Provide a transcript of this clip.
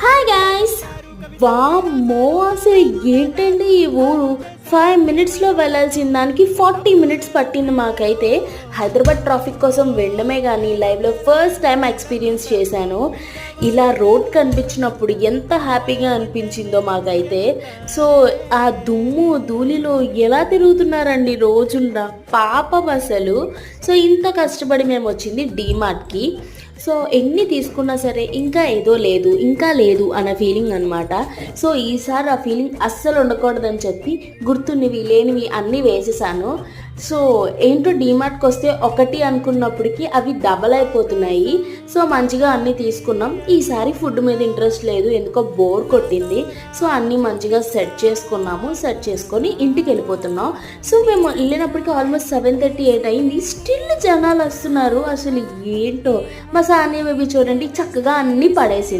Hi guys. వామ్మో, అసలు ఏంటండి ఈ ఊరు! 5 మినిట్స్లో వెళ్ళాల్సిన దానికి 40 మినిట్స్ పట్టింది మాకైతే. హైదరాబాద్ ట్రాఫిక్ కోసం వెళ్ళడమే కానీ లైవ్లో ఫస్ట్ టైం ఎక్స్పీరియన్స్ చేశాను. ఇలా రోడ్ కనిపించినప్పుడు ఎంత హ్యాపీగా అనిపించిందో మాకైతే. సో ఆ దుమ్ము ధూళిలో ఎలా తిరుగుతున్నారండి రోజుల్లో, పాపం అసలు. సో ఇంత కష్టపడి మేము వచ్చింది డీమార్ట్కి. సో ఎన్ని తీసుకున్నా సరే ఇంకా ఏదో లేదు, ఇంకా లేదు అన్న ఫీలింగ్ అనమాట. సో ఈసారి ఆ ఫీలింగ్ అస్సలు ఉండకూడదని చెప్పి గుర్తున్నవి లేనివి అన్నీ వేసేసాను. సో ఏంటో డీమార్ట్కి వస్తే ఒకటి అనుకున్నప్పటికీ అవి డబల్ అయిపోతున్నాయి. సో మంచిగా అన్నీ తీసుకున్నాం. ఈసారి ఫుడ్ మీద ఇంట్రెస్ట్ లేదు, ఎందుకో బోర్ కొట్టింది. సో అన్నీ మంచిగా సెట్ చేసుకున్నాము. సెట్ చేసుకొని ఇంటికి వెళ్ళిపోతున్నాం. సో మేము వెళ్ళినప్పటికీ ఆల్మోస్ట్ 7:38 అయింది. స్టిల్ జనాలు వస్తున్నారు. అసలు ఏంటో మా సానియా బేబీ చూడండి, చక్కగా అన్నీ పడేసింది.